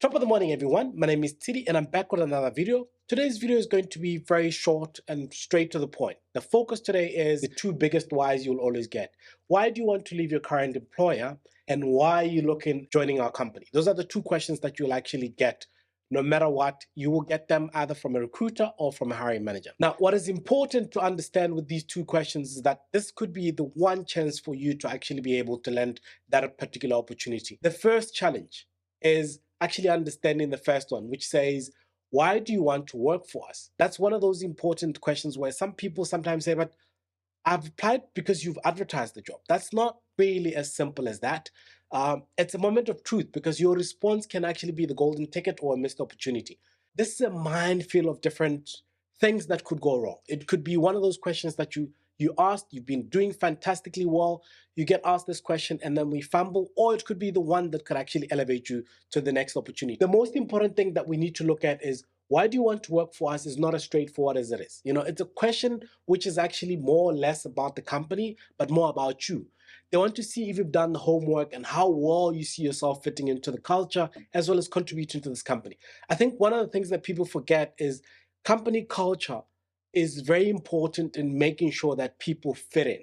Top of the morning, everyone. My name is Tshidi and I'm back with another video. Today's video is going to be very short and straight to the point. The focus today is the two biggest whys you'll always get. Why do you want to leave your current employer and why are you looking joining our company? Those are the two questions that you'll actually get. No matter what, you will get them either from a recruiter or from a hiring manager. Now, what is important to understand with these two questions is that this could be the one chance for you to actually be able to land that particular opportunity. The first challenge is actually understanding the first one, which says, why do you want to work for us? That's one of those important questions where some people sometimes say, but I've applied because you've advertised the job. That's not really as simple as that. It's a moment of truth because your response can actually be the golden ticket or a missed opportunity. This is a minefield of different things that could go wrong. It could be one of those questions that you asked, you've been doing fantastically well, you get asked this question and then we fumble, or it could be the one that could actually elevate you to the next opportunity. The most important thing that we need to look at is, why do you want to work for us is not as straightforward as it is. It's a question which is actually more or less about the company, but more about you. They want to see if you've done the homework and how well you see yourself fitting into the culture, as well as contributing to this company. I think one of the things that people forget is company culture is very important in making sure that people fit in.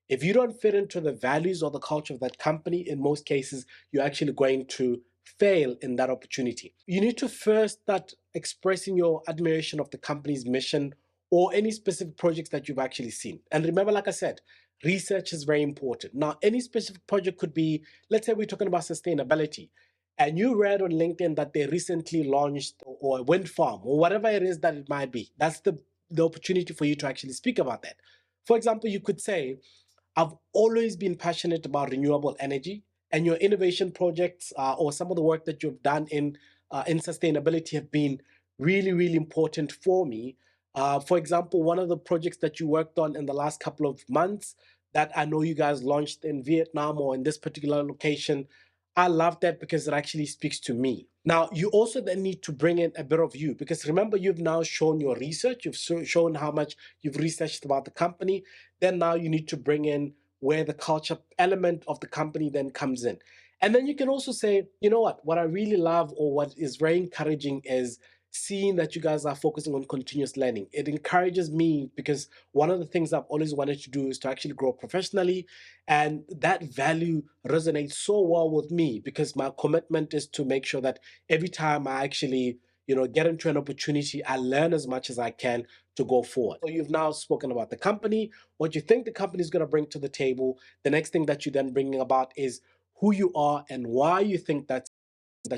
If you don't fit into the values or the culture of that company, in most cases, you're actually going to fail in that opportunity. You need to first start expressing your admiration of the company's mission or any specific projects that you've actually seen. And remember, like I said, research is very important. Now, any specific project could be, let's say we're talking about sustainability, and you read on LinkedIn that they recently launched or a wind farm or whatever it is that it might be. That's the opportunity for you to actually speak about that. For example, you could say, I've always been passionate about renewable energy, and your innovation projects or some of the work that you've done in sustainability have been really, really important for me. For example, one of the projects that you worked on in the last couple of months that I know you guys launched in Vietnam or in this particular location, I love that because it actually speaks to me. Now, you also then need to bring in a bit of you because remember, you've now shown your research, you've shown how much you've researched about the company. Then now you need to bring in where the culture element of the company then comes in. And then you can also say, you know what I really love or what is very encouraging is seeing that you guys are focusing on continuous learning. It encourages me because one of the things I've always wanted to do is to actually grow professionally. And that value resonates so well with me because my commitment is to make sure that every time I actually, get into an opportunity, I learn as much as I can to go forward. So you've now spoken about the company, what you think the company is going to bring to the table. The next thing that you then bring about is who you are and why you think that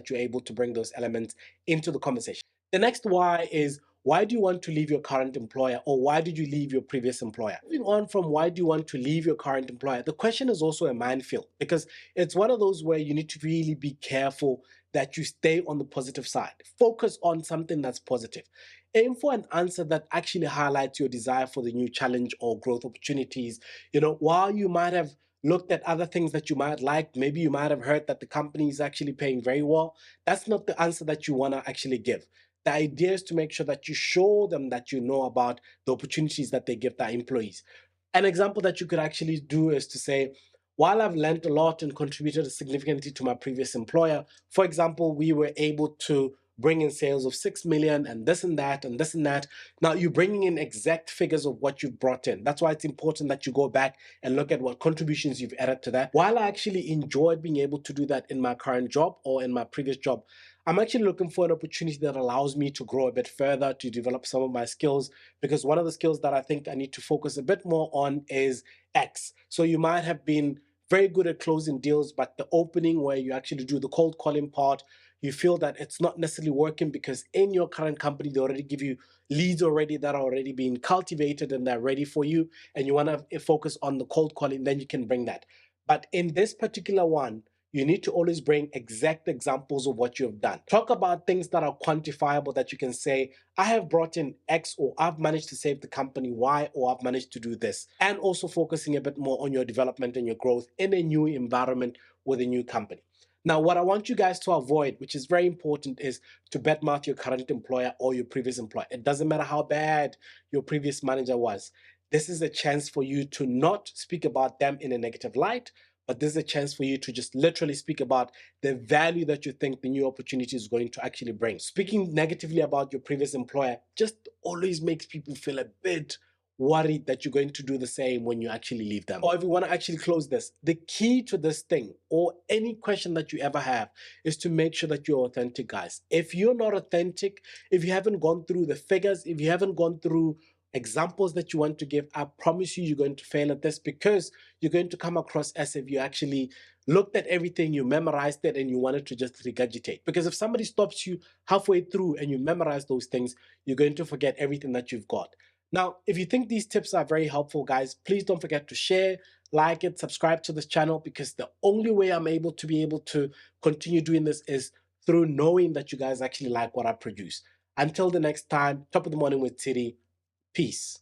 you're able to bring those elements into the conversation. The next why is, why do you want to leave your current employer, or why did you leave your previous employer? Moving on from why do you want to leave your current employer, the question is also a minefield because it's one of those where you need to really be careful that you stay on the positive side. Focus on something that's positive. Aim for an answer that actually highlights your desire for the new challenge or growth opportunities. While you might have looked at other things that you might like, maybe you might have heard that the company is actually paying very well. That's not the answer that you want to actually give. The idea is to make sure that you show them that you know about the opportunities that they give their employees. An example that you could actually do is to say, while I've learned a lot and contributed significantly to my previous employer, for example, we were able to bring in sales of 6 million and this and that and this and that. Now you're bringing in exact figures of what you've brought in. That's why it's important that you go back and look at what contributions you've added to that. While I actually enjoyed being able to do that in my current job or in my previous job, I'm actually looking for an opportunity that allows me to grow a bit further, to develop some of my skills, because one of the skills that I think I need to focus a bit more on is X. So you might have been very good at closing deals, but the opening where you actually do the cold calling part, you feel that it's not necessarily working because in your current company, they already give you leads already that are already being cultivated and they're ready for you. And you want to focus on the cold calling, then you can bring that. But in this particular one, you need to always bring exact examples of what you have done. Talk about things that are quantifiable that you can say, I have brought in X, or I've managed to save the company Y, or I've managed to do this. And also focusing a bit more on your development and your growth in a new environment with a new company. Now, what I want you guys to avoid, which is very important, is to badmouth your current employer or your previous employer. It doesn't matter how bad your previous manager was. This is a chance for you to not speak about them in a negative light, but this is a chance for you to just literally speak about the value that you think the new opportunity is going to actually bring. Speaking negatively about your previous employer just always makes people feel a bit worried that you're going to do the same when you actually leave them. Or if you want to actually close this, the key to this thing or any question that you ever have is to make sure that you're authentic, guys. If you're not authentic, if you haven't gone through the figures, if you haven't gone through examples that you want to give, I promise you, you're going to fail at this, because you're going to come across as if you actually looked at everything, you memorized it, and you wanted to just regurgitate. Because if somebody stops you halfway through and you memorize those things, you're going to forget everything that you've got. Now, if you think these tips are very helpful, guys, please don't forget to share, like it, subscribe to this channel, because the only way I'm able to continue doing this is through knowing that you guys actually like what I produce. Until the next time, top of the morning with Tshidi. Peace.